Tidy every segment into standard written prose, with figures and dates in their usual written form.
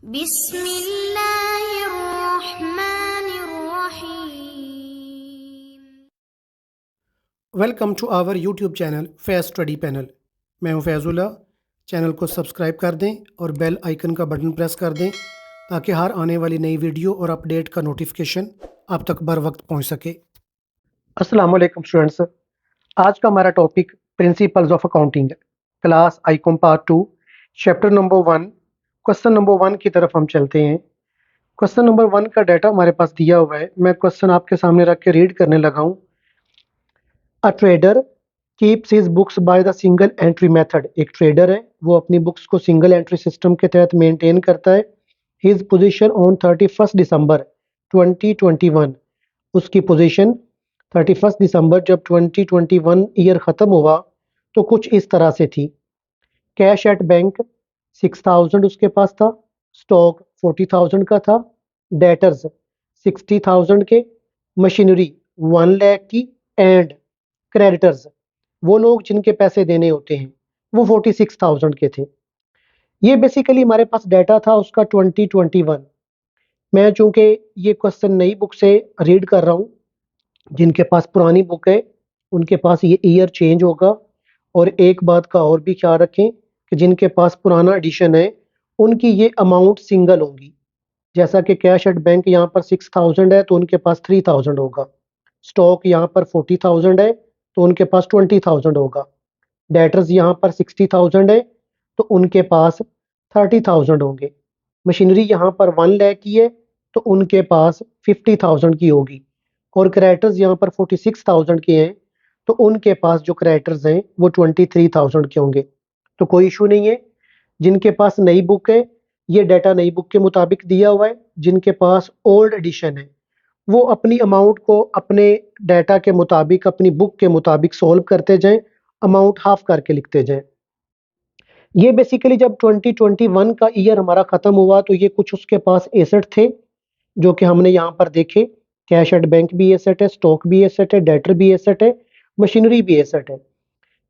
बिस्मिल्लाहिर्रहमानिर्रहीम। Welcome to our YouTube channel Faiz study panel. मैं हूं फैज़ुल्ला। चैनल को सब्सक्राइब कर दें और बेल आइकन का बटन प्रेस कर दें ताकि हर आने वाली नई वीडियो और अपडेट का नोटिफिकेशन आप तक बर वक्त पहुंच सके। अस्सलाम वालेकुम स्टूडेंट्स, आज का हमारा topic principles of accounting, class Icom part 2, chapter number 1, question number 1 की तरफ हम चलते हैं। क्वेश्चन नंबर 1 का डाटा हमारे पास दिया हुआ है। मैं क्वेश्चन आपके सामने रख के रीड करने लगा हूँ। A trader keeps his books by the single entry method. एक ट्रेडर है, वो अपनी बुक्स को सिंगल एंट्री सिस्टम के तहत मेंटेन करता है। हिज पोजीशन ऑन 31 दिसंबर 2021। उसकी पोजीशन 31 दिसंबर जब 2021 ईयर ख़त्म हुआ तो कुछ इस तरह से थी। कैश एट बैंक 6000 उसके पास था, स्टॉक 40,000 का था, डेटर्स 60,000 के, मशीनरी 1 लाख की, एंड क्रेडिटर्स, वो लोग जिनके पैसे देने होते हैं, वो 46,000 के थे। ये बेसिकली हमारे पास डाटा था उसका 2021। मैं चूंकि ये क्वेश्चन नई बुक से रीड कर रहा हूँ, जिनके पास पुरानी बुक है उनके पास ये ईयर चेंज होगा। और एक बात का और भी ख्याल रखें कि जिनके पास पुराना एडिशन है उनकी ये अमाउंट सिंगल होगी। जैसा कि कैश एट बैंक यहाँ पर 6000 है तो उनके पास 3000 होगा, स्टॉक यहाँ पर 40,000 है तो उनके पास 20,000 होगा, डेटर्स यहाँ पर 60,000 है तो उनके पास 30,000 होंगे, मशीनरी यहाँ पर 1 लाख की है तो उनके पास 50,000 की होगी, और क्रेडिटर्स यहाँ पर 46,000 के हैं तो उनके पास जो क्रेडिटर्स हैं वो 23,000 के होंगे। तो कोई इशू नहीं है। जिनके पास नई बुक है ये डाटा नई बुक के मुताबिक दिया हुआ है, जिनके पास ओल्ड एडिशन है वो अपनी अमाउंट को अपने डाटा के मुताबिक अपनी बुक के मुताबिक सॉल्व करते जाएं, अमाउंट हाफ करके लिखते जाएं। ये बेसिकली जब 2021 का ईयर हमारा ख़त्म हुआ तो ये कुछ उसके पास एसेट थे जो कि हमने यहाँ पर देखे। कैश एट बैंक भी एसेट है, स्टॉक भी एसेट है, डेटर भी एसेट है, मशीनरी भी एसेट है,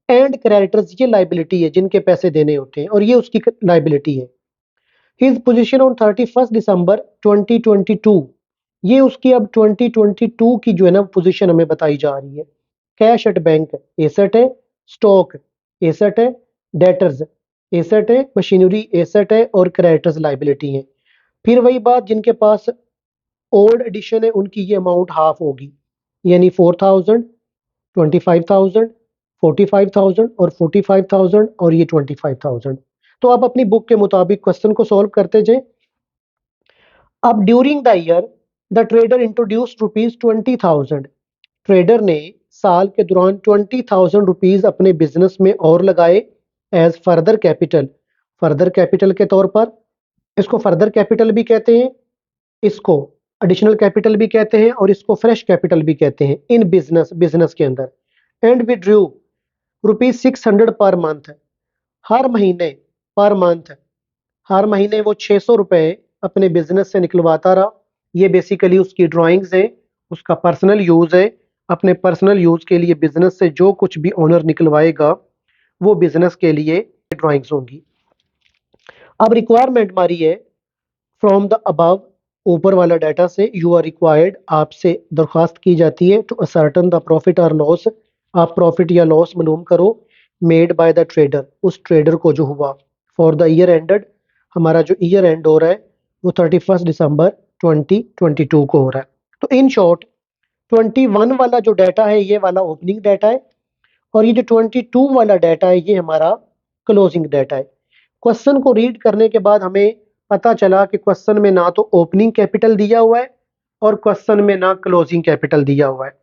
एंड क्रेडिटर्स ये लाइबिलिटी है जिनके पैसे देने होते हैं और ये उसकी लाइबिलिटी है। हिज पोजीशन ऑन 31 दिसंबर 2022, ये उसकी अब 2022 की जो है ना पोजीशन हमें बताई जा रही है। कैश एट बैंक एसेट है, स्टॉक एसेट है, डेटर्स एसेट है, मशीनरी एसेट है और क्रेडिटर्स लाइबिलिटी है। फिर वही बात, जिनके पास ओल्ड एडिशन है उनकी ये अमाउंट हाफ होगी, यानी 4,000, 25,000, 45,000 और 45,000 और ये 25,000। तो आप अपनी बुक के मुताबिक क्वेश्चन को सॉल्व करते जाएं। अब during the year the trader introduced ₹20,000। Trader ने साल के दौरान 20,000 रुपीज अपने बिजनेस में और लगाए as further capital, further capital के तौर पर। इसको फर्दर कैपिटल भी कहते हैं, इसको एडिशनल कैपिटल भी कहते हैं और इसको फ्रेश कैपिटल भी कहते हैं इन बिजनेस, बिजनेस के अंदर। एंड विड्रू ₹600 पर मंथ, हर महीने, पर मंथ, हर महीने वो 600 रुपए अपने बिजनेस से निकलवाता रहा। ये बेसिकली उसकी ड्राइंग्स है, उसका पर्सनल यूज है। अपने पर्सनल यूज के लिए बिजनेस से जो कुछ भी ओनर निकलवाएगा वो बिजनेस के लिए ड्राइंग्स होंगी। अब रिक्वायरमेंट हमारी है फ्रॉम द अबव, ऊपर वाला डाटा से, यू आर रिक्वायर्ड, आपसे दरख्वास्त की जाती है टू असर्टन द प्रॉफिट और लॉस, आप प्रॉफिट या लॉस मालूम करो, मेड बाय द ट्रेडर, उस ट्रेडर को जो हुआ, फॉर द ईयर एंडेड, हमारा जो ईयर एंड हो रहा है वो 31 दिसंबर 2022 को हो रहा है। तो इन शॉर्ट 21 वाला जो डाटा है ये वाला ओपनिंग डाटा है और ये जो 22 वाला डाटा है ये हमारा क्लोजिंग डाटा है। क्वेश्चन को रीड करने के बाद हमें पता चला कि क्वेश्चन में ना तो ओपनिंग कैपिटल दिया हुआ है और क्वेश्चन में ना क्लोजिंग कैपिटल दिया हुआ है।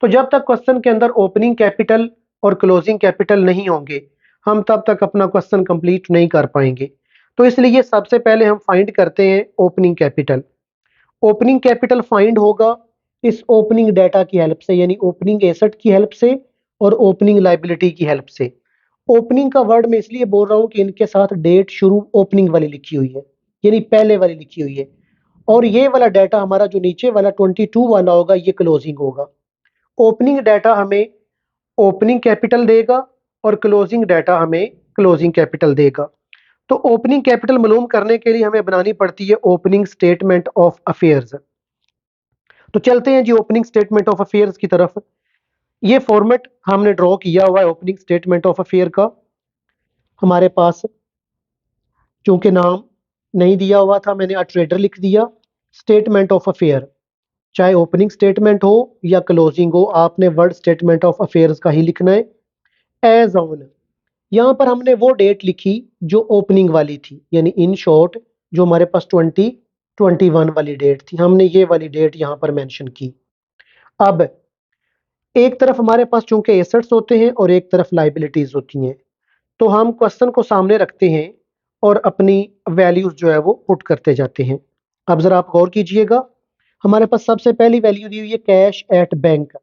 तो जब तक क्वेश्चन के अंदर ओपनिंग कैपिटल और क्लोजिंग कैपिटल नहीं होंगे हम तब तक अपना क्वेश्चन कंप्लीट नहीं कर पाएंगे। तो इसलिए सबसे पहले हम फाइंड करते हैं opening capital. Opening capital find होगा इस ओपनिंग डाटा की हेल्प से, यानी ओपनिंग एसेट की हेल्प से और ओपनिंग लाइबिलिटी की हेल्प से। ओपनिंग का वर्ड मैं इसलिए बोल रहा हूं कि इनके साथ डेट शुरू ओपनिंग वाली लिखी हुई है, यानी पहले वाली लिखी हुई है, और ये वाला डाटा हमारा जो नीचे वाला 22 वाला होगा ये क्लोजिंग होगा। ओपनिंग डाटा हमें ओपनिंग कैपिटल देगा और क्लोजिंग डाटा हमें क्लोजिंग कैपिटल देगा। तो ओपनिंग कैपिटल मालूम करने के लिए हमें बनानी पड़ती है ओपनिंग स्टेटमेंट ऑफ अफेयर्स। तो चलते हैं जी ओपनिंग स्टेटमेंट ऑफ अफेयर्स की तरफ। ये फॉर्मेट हमने ड्रॉ किया हुआ है ओपनिंग स्टेटमेंट ऑफ अफेयर का। हमारे पास चूंकि नाम नहीं दिया हुआ था, मैंने ट्रेडर लिख दिया। स्टेटमेंट ऑफ अफेयर, चाहे ओपनिंग स्टेटमेंट हो या क्लोजिंग हो, आपने वर्ड स्टेटमेंट ऑफ अफेयर्स का ही लिखना है। एज ऑन, यहाँ पर हमने वो डेट लिखी जो ओपनिंग वाली थी, यानी इन शॉर्ट जो हमारे पास 2021 वाली डेट थी, हमने ये वाली डेट यहाँ पर मेंशन की। अब एक तरफ हमारे पास चूंकि एसेट्स होते हैं और एक तरफ लाइबिलिटीज होती हैं, तो हम क्वेश्चन को सामने रखते हैं और अपनी वैल्यूज जो है वो पुट करते जाते हैं। अब जरा आप गौर कीजिएगा, हमारे पास सबसे पहली वैल्यू दी हुई है कैश एट बैंक।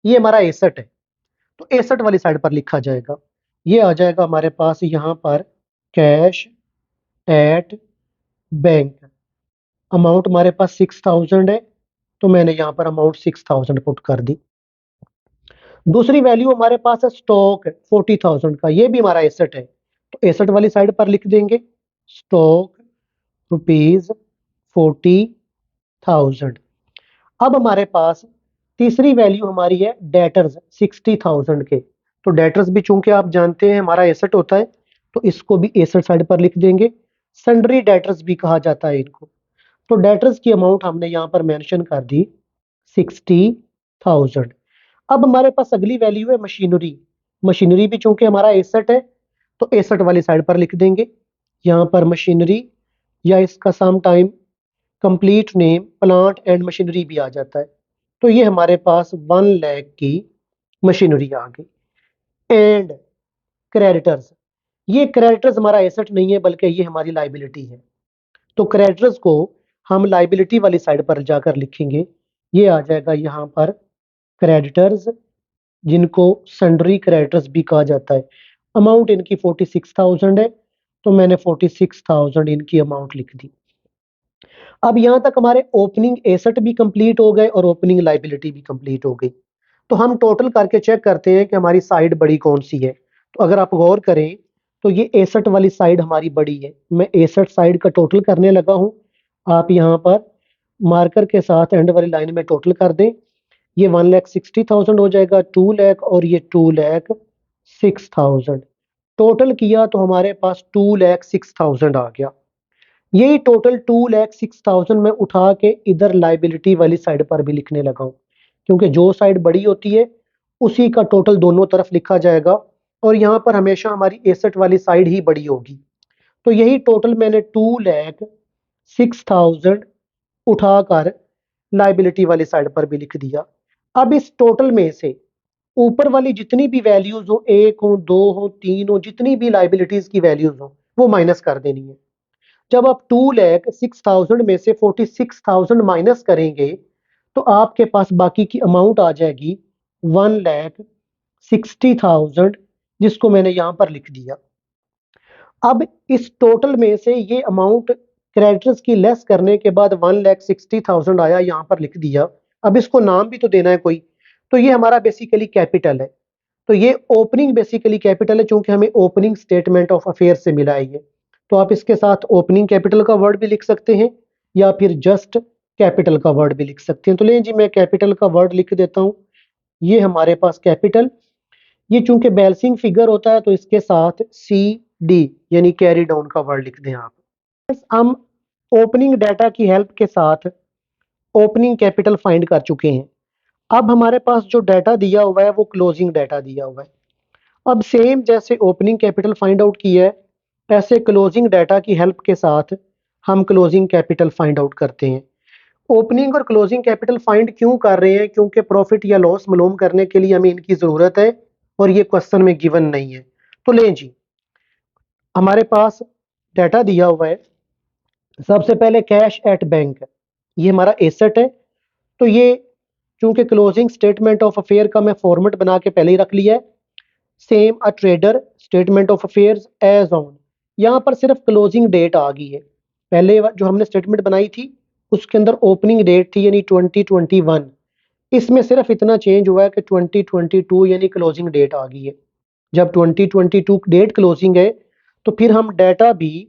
ये हमारा एसेट है, तो एसेट वाली साइड पर लिखा जाएगा। ये आ जाएगा हमारे पास यहाँ पर कैश एट बैंक। अमाउंट हमारे पास 6000 है, तो मैंने यहाँ पर अमाउंट 6000 पुट कर दी। दूसरी वैल्यू हमारे पास है स्टॉक 40,000 का, ये भी हमारा एसेट है, तो एसेट वाली साइड पर लिख देंगे स्टॉक रुपीज 40,000। अब हमारे पास तीसरी वैल्यू हमारी है डेटर्स 60,000 के। तो डेटर्स भी चूंकि आप जानते हैं हमारा एसेट होता है, तो इसको भी एसेट साइड पर लिख देंगे। सन्ड्री डेटर्स भी कहा जाता है इनको। तो डेटर्स की अमाउंट हमने यहाँ पर मेंशन कर दी 60,000। अब हमारे पास अगली वैल्यू है मशीनरी। मशीनरी भी चूंकि हमारा एसेट है, तो एसेट वाली साइड पर लिख देंगे यहाँ पर मशीनरी, या इसका some time complete name plant and machinery भी आ जाता है। तो ये हमारे पास 1 लाख की मशीनरी आ गई। एंड क्रेडिटर्स, ये क्रेडिटर्स हमारा एसेट नहीं है बल्कि ये हमारी लाइबिलिटी है, तो क्रेडिटर्स को हम लाइबिलिटी वाली साइड पर जाकर लिखेंगे। ये आ जाएगा यहाँ पर क्रेडिटर्स, जिनको सन्ड्री क्रेडिटर्स भी कहा जाता है। अमाउंट इनकी 46,000 है, तो मैंने 46,000 इनकी अमाउंट लिख दी। अब यहां तक हमारे ओपनिंग एसेट भी कंप्लीट हो गए और ओपनिंग लाइबिलिटी भी कंप्लीट हो गई। तो हम टोटल करके चेक करते हैं कि हमारी साइड बड़ी कौन सी है। तो अगर आप गौर करें तो ये एसेट वाली साइड हमारी बड़ी है। मैं एसेट साइड का टोटल करने लगा हूं, आप यहाँ पर मार्कर के साथ एंड वाली लाइन में टोटल कर दें। ये 1,60,000 हो जाएगा, 2 लाख और ये 2,06,000। टोटल किया तो हमारे पास 2,06,000 आ गया। यही टोटल 2,06,000 में उठा के इधर लाइबिलिटी वाली साइड पर भी लिखने लगा हूं, क्योंकि जो साइड बड़ी होती है उसी का टोटल दोनों तरफ लिखा जाएगा, और यहाँ पर हमेशा हमारी एसेट वाली साइड ही बड़ी होगी। तो यही टोटल मैंने 2,06,000 उठाकर लाइबिलिटी वाली साइड पर भी लिख दिया। अब इस टोटल में से ऊपर वाली जितनी भी वैल्यूज हो, 1 हो 2 हो 3 हो, जितनी भी लाइबिलिटीज की वैल्यूज हो वो माइनस कर देनी है। जब आप 2,06,000 में से 46,000 माइनस करेंगे तो आपके पास बाकी की अमाउंट आ जाएगी 1,60,000, जिसको मैंने यहां पर लिख दिया। अब इस टोटल में से ये अमाउंट क्रेडिटर्स की लेस करने के बाद 1,60,000 आया, यहां पर लिख दिया। अब इसको नाम भी तो देना है कोई, तो ये हमारा बेसिकली कैपिटल है। तो ये ओपनिंग बेसिकली कैपिटल है, चूंकि हमें ओपनिंग स्टेटमेंट ऑफ अफेयर से मिला है ये। तो आप इसके साथ ओपनिंग कैपिटल का वर्ड भी लिख सकते हैं या फिर जस्ट कैपिटल का वर्ड भी लिख सकते हैं। तो लें जी, मैं कैपिटल का वर्ड लिख देता हूं। ये हमारे पास कैपिटल, ये चूंकि बैलेंसिंग फिगर होता है तो इसके साथ CD यानी कैरी डाउन का वर्ड लिख दें आप। हम ओपनिंग डाटा की हेल्प के साथ ओपनिंग कैपिटल फाइंड कर चुके हैं। अब हमारे पास जो डाटा दिया हुआ है वो क्लोजिंग डाटा दिया हुआ है। अब सेम जैसे ओपनिंग कैपिटल फाइंड आउट किया है, ऐसे क्लोजिंग डाटा की हेल्प के साथ हम क्लोजिंग कैपिटल फाइंड आउट करते हैं। ओपनिंग और क्लोजिंग कैपिटल फाइंड क्यों कर रहे हैं? क्योंकि प्रॉफिट या लॉस मालूम करने के लिए हमें इनकी ज़रूरत है और ये क्वेश्चन में गिवन नहीं है। तो लें जी, हमारे पास डाटा दिया हुआ है। सबसे पहले कैश एट बैंक, ये हमारा एसेट है। तो ये चूंकि क्लोजिंग स्टेटमेंट ऑफ अफेयर का मैं फॉर्मेट बना के पहले ही रख लिया है। Same a trader statement of affairs as on, यहाँ पर सिर्फ क्लोजिंग डेट आ गई है। पहले जो हमने स्टेटमेंट बनाई थी उसके अंदर ओपनिंग डेट थी यानी 2021, इसमें सिर्फ इतना चेंज हुआ है कि 2022 यानी क्लोजिंग डेट आ गई है। जब 2022 डेट क्लोजिंग है तो फिर हम डाटा भी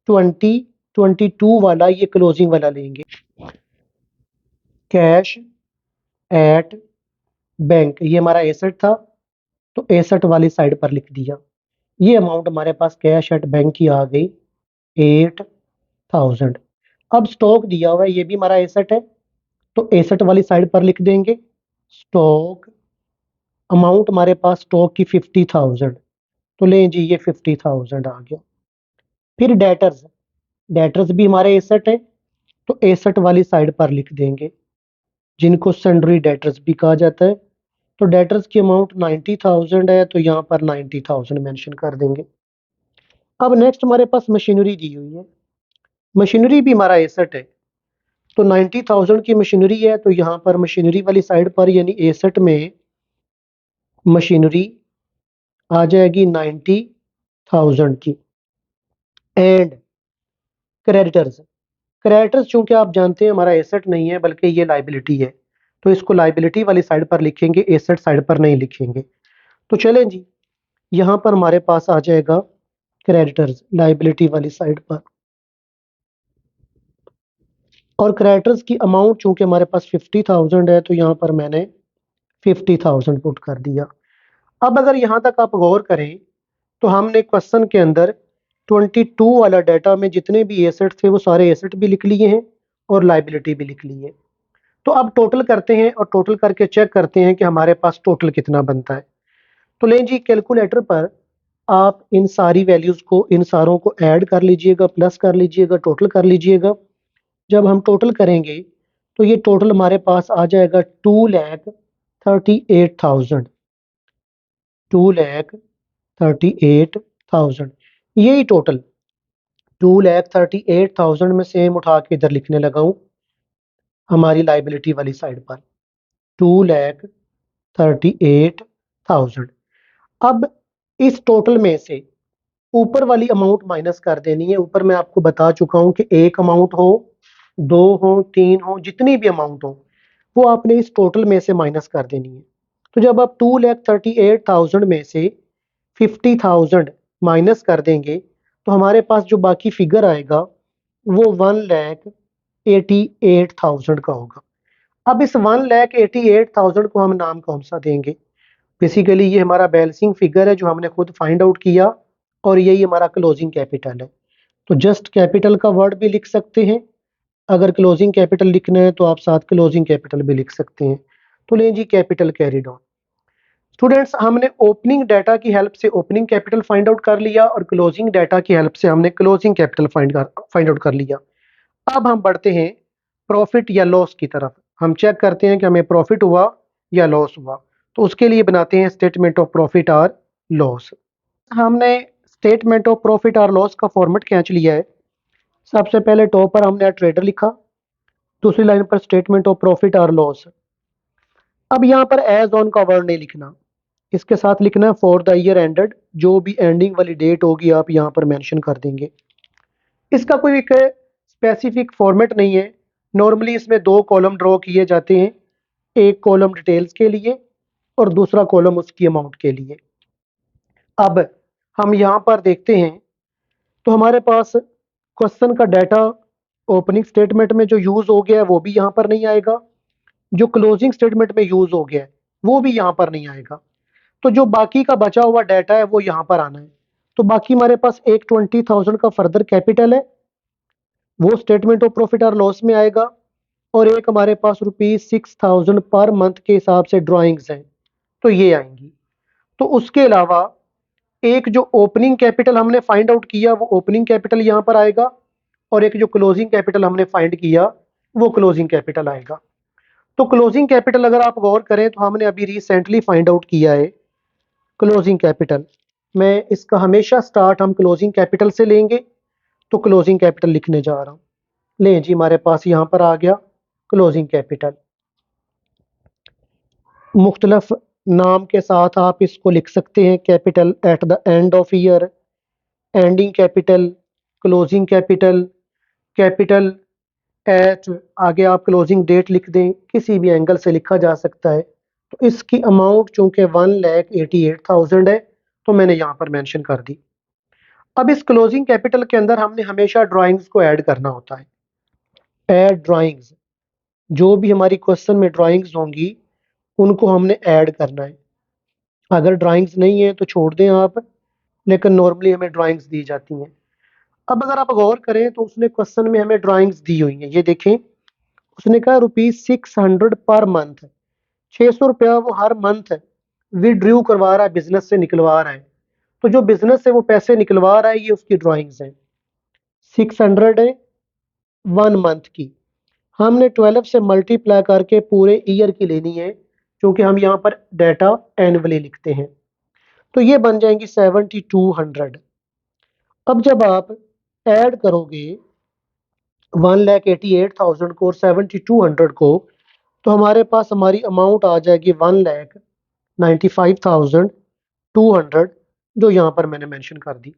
2022 वाला ये क्लोजिंग वाला लेंगे। कैश एट बैंक ये हमारा एसेट था, तो एसेट वाली साइड पर लिख दिया। ये अमाउंट हमारे पास कैश एट बैंक की आ गई 8000। अब स्टॉक दिया हुआ है, ये भी हमारा एसेट है, तो एसेट वाली साइड पर लिख देंगे। स्टॉक अमाउंट हमारे पास स्टॉक की 50000, तो लें जी ये 50000 आ गया। फिर डेटर्स, डेटर्स भी हमारे एसेट है, तो एसेट वाली साइड पर लिख देंगे, जिनको सन्ड्री डेटर्स भी कहा जाता है। तो डेटर्स की अमाउंट 90000 है, तो यहाँ पर 90000 मेंशन कर देंगे। अब नेक्स्ट हमारे पास मशीनरी दी हुई है, मशीनरी भी हमारा एसेट है, तो 90000 की मशीनरी है, तो यहाँ पर मशीनरी वाली साइड पर यानी एसेट में मशीनरी आ जाएगी 90000 की। एंड क्रेडिटर्स, क्रेडिटर्स चूंकि आप जानते हैं हमारा एसेट नहीं है बल्कि ये लाइबिलिटी है, तो इसको लाइबिलिटी वाली साइड पर लिखेंगे, एसेट साइड पर नहीं लिखेंगे। तो चलें जी, यहाँ पर हमारे पास आ जाएगा क्रेडिटर्स लाइबिलिटी वाली साइड पर, और क्रेडिटर्स की अमाउंट चूंकि हमारे पास 50000 है, तो यहाँ पर मैंने 50000 पुट कर दिया। अब अगर यहाँ तक आप गौर करें तो हमने क्वेश्चन के अंदर 22 वाला डाटा में जितने भी एसेट थे वो सारे एसेट भी लिख लिए हैं और लाइबिलिटी भी लिख ली है। तो अब टोटल करते हैं और टोटल करके चेक करते हैं कि हमारे पास टोटल कितना बनता है। तो लें जी कैलकुलेटर पर आप इन सारी वैल्यूज को, इन सारों को ऐड कर लीजिएगा, प्लस कर लीजिएगा, टोटल कर लीजिएगा। जब हम टोटल करेंगे तो ये टोटल हमारे पास आ जाएगा 2,38,000, 2,38,000। यही टोटल 2,38,000 में सेम उठा के इधर लिखने लगा हूं हमारी लाइबिलिटी वाली साइड पर 2,38,000। अब इस टोटल में से ऊपर वाली अमाउंट माइनस कर देनी है। ऊपर मैं आपको बता चुका हूं कि एक अमाउंट हो, दो हो, तीन हो, जितनी भी अमाउंट हो वो आपने इस टोटल में से माइनस कर देनी है। तो जब आप 2,38,000 में से 50,000 माइनस कर देंगे तो हमारे पास जो बाकी फिगर आएगा वो 1,88,000 का होगा। अब इस 1,88,000 को हम नाम कौन सा देंगे? बेसिकली ये हमारा बैलेंसिंग फिगर है जो हमने खुद फाइंड आउट किया, और यही हमारा क्लोजिंग कैपिटल है। तो जस्ट कैपिटल का वर्ड भी लिख सकते हैं, अगर क्लोजिंग कैपिटल लिखना है तो आप साथ क्लोजिंग कैपिटल भी लिख सकते हैं। तो लें G capital carried on. Students, हमने ओपनिंग डाटा की हेल्प से ओपनिंग कैपिटल फाइंड आउट कर लिया और क्लोजिंग डाटा की हेल्प से हमने क्लोजिंग कैपिटल फाइंड आउट कर लिया। अब हम बढ़ते हैं प्रॉफिट या लॉस की तरफ। हम चेक करते हैं कि हमें प्रॉफिट हुआ या लॉस हुआ। तो उसके लिए बनाते हैं स्टेटमेंट ऑफ प्रॉफिट और लॉस। हमने स्टेटमेंट ऑफ प्रॉफिट और लॉस का फॉर्मेट खींच लिया है। सबसे पहले टॉप पर हमने ट्रेडर लिखा, दूसरी लाइन पर स्टेटमेंट ऑफ प्रॉफिट और लॉस। अब यहाँ पर एज ऑन का वर्ड नहीं लिखना, इसके साथ लिखना है फॉर द ईयर एंडेड। जो भी एंडिंग वाली डेट होगी आप यहाँ पर मेंशन कर देंगे। इसका कोई एक स्पेसिफिक फॉर्मेट नहीं है। नॉर्मली इसमें दो कॉलम ड्रॉ किए जाते हैं, एक कॉलम डिटेल्स के लिए और दूसरा कॉलम उसकी अमाउंट के लिए। अब हम यहाँ पर देखते हैं तो हमारे पास क्वेश्चन का डाटा ओपनिंग स्टेटमेंट में जो यूज हो गया है वो भी यहाँ पर नहीं आएगा, जो क्लोजिंग स्टेटमेंट में यूज हो गया है वो भी यहाँ पर नहीं आएगा। तो जो बाकी का बचा हुआ डाटा है वो यहाँ पर आना है। तो बाकी हमारे पास एक 20,000 का फर्दर कैपिटल है, वो स्टेटमेंट ऑफ प्रॉफिट और लॉस में आएगा, और एक हमारे पास ₹6,000 पर मंथ के हिसाब से ड्राइंग्स हैं, तो ये आएंगी। तो उसके अलावा एक जो ओपनिंग कैपिटल हमने फाइंड आउट किया वो ओपनिंग कैपिटल यहाँ पर आएगा, और एक जो क्लोजिंग कैपिटल हमने फाइंड किया वो क्लोजिंग कैपिटल आएगा। तो क्लोजिंग कैपिटल अगर आप गौर करें तो हमने अभी रिसेंटली फाइंड आउट किया है क्लोजिंग कैपिटल। मैं इसका हमेशा स्टार्ट हम क्लोजिंग कैपिटल से लेंगे, तो क्लोजिंग कैपिटल लिखने जा रहा हूँ। लें जी, हमारे पास यहाँ पर आ गया क्लोजिंग कैपिटल। मुख्तलफ नाम के साथ आप इसको लिख सकते हैं, capital at the end of year, ending capital, closing capital, capital eight, आगे आप क्लोजिंग डेट लिख दें, किसी भी एंगल से लिखा जा सकता है। तो इसकी अमाउंट चूंकि 1,88,000 है तो मैंने यहाँ पर मेंशन कर दी। अब इस क्लोजिंग कैपिटल के अंदर हमने हमेशा ड्राइंग्स को ऐड करना होता है। ऐड ड्राइंग्स, जो भी हमारी क्वेश्चन में ड्राइंग्स होंगी उनको हमने ऐड करना है। अगर ड्राइंग्स नहीं है तो छोड़ दें आप, लेकिन नॉर्मली हमें ड्राइंग्स दी जाती हैं। अब अगर आप गौर करें तो उसने क्वेश्चन में हमें ड्राइंग्स दी हुई हैं, ये देखें। उसने कहा ₹600 पर मंथ, 600 रुपया वो हर मंथ विड्रू करवा रहा है, बिजनेस से निकलवा रहा है। तो जो बिजनेस से वो पैसे निकलवा रहा है ये उसकी ड्राइंग्स हैं। 600 है 1 मंथ की, हमने 12 से मल्टीप्लाई करके पूरे ईयर की लेनी है, क्योंकि हम यहाँ पर डाटा एनुअली लिखते हैं। तो ये बन जाएंगी 7200। अब जब आप ऐड करोगे 1,88,000 को और 7200 को, तो हमारे पास हमारी अमाउंट आ जाएगी 1,95,200, जो यहाँ पर मैंने मेंशन कर दी।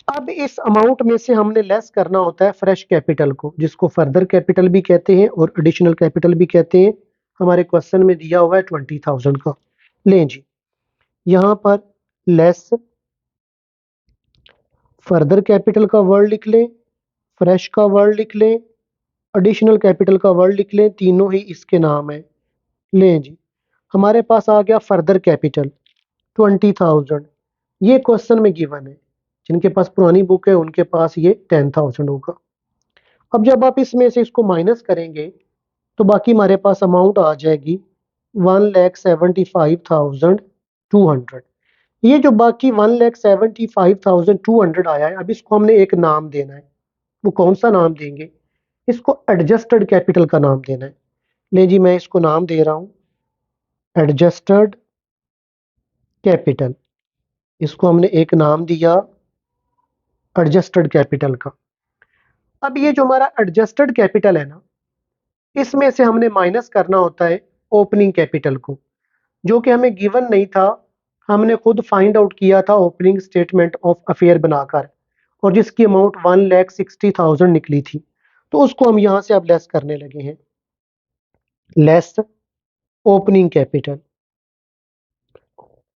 अब इस अमाउंट में से हमने लेस करना होता है फ्रेश कैपिटल को, जिसको फर्दर कैपिटल भी कहते हैं और एडिशनल कैपिटल भी कहते हैं। हमारे क्वेश्चन में दिया हुआ है 20,000 का। लें जी, यहाँ पर लेस फर्दर कैपिटल का वर्ड लिख लें, फ्रेश का वर्ड लिख लें, एडिशनल कैपिटल का वर्ड लिख लें, तीनों ही इसके नाम है। लें जी, हमारे पास आ गया फर्दर कैपिटल 20,000। ये क्वेश्चन में गिवन है, जिनके पास पुरानी बुक है उनके पास ये 10,000 होगा। अब जब आप इसमें से इसको माइनस करेंगे तो बाकी हमारे पास अमाउंट आ जाएगी 1,75,200। ये जो बाकी 1,75,200 आया है, अब इसको हमने एक नाम देना है। वो कौन सा नाम देंगे? इसको एडजस्टेड कैपिटल का नाम देना है। ले जी, मैं इसको नाम दे रहा हूं एडजस्टेड कैपिटल। इसको हमने एक नाम दिया एडजस्टेड कैपिटल का। अब ये जो हमारा एडजस्टेड कैपिटल है ना, इसमें से हमने माइनस करना होता है ओपनिंग कैपिटल को, जो कि हमें गिवन नहीं था। हमने खुद फाइंड आउट किया था ओपनिंग स्टेटमेंट ऑफ अफेयर बनाकर, और जिसकी अमाउंट 1,60,000 निकली थी। तो उसको हम यहां से अब लेस करने लगे हैं। Less opening capital.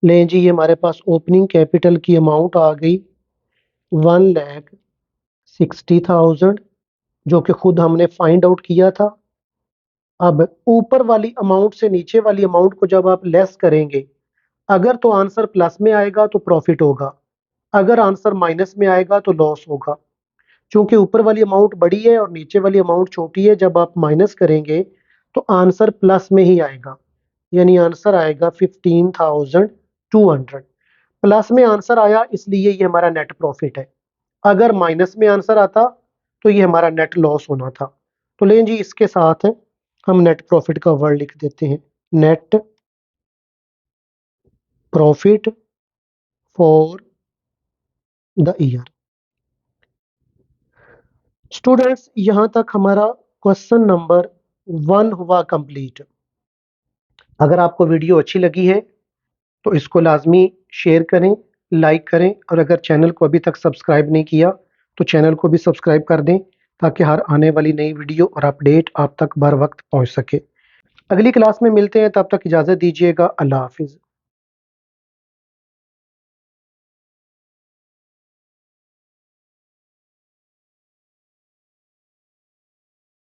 लें जी, ये हमारे पास ओपनिंग कैपिटल की अमाउंट आ गई 1,60,000, जो कि खुद हमने फाइंड आउट किया था। अब ऊपर वाली अमाउंट से नीचे वाली अमाउंट को जब आप लेस करेंगे, अगर तो आंसर प्लस में आएगा तो प्रॉफिट होगा, अगर आंसर माइनस में आएगा तो लॉस होगा। क्योंकि ऊपर वाली अमाउंट बड़ी है और नीचे वाली अमाउंट छोटी है, जब आप माइनस करेंगे तो आंसर प्लस में ही आएगा, यानी आंसर आएगा 15,200। प्लस में आंसर आया इसलिए ये हमारा नेट प्रॉफिट है। अगर माइनस में आंसर आता तो ये हमारा नेट लॉस होना था। तो लें जी, इसके साथ हम नेट प्रॉफिट का वर्ड लिख देते हैं, net profit for the year. Students, यहां तक हमारा क्वेश्चन नंबर 1 हुआ कंप्लीट। अगर आपको वीडियो अच्छी लगी है तो इसको लाजमी शेयर करें, लाइक करें, और अगर चैनल को अभी तक सब्सक्राइब नहीं किया तो चैनल को भी सब्सक्राइब कर दें, ताकि हर आने वाली नई वीडियो और अपडेट आप तक बर वक्त पहुंच सके। अगली क्लास में मिलते हैं, तब तक इजाज़त दीजिएगा। अल्लाह हाफिज़।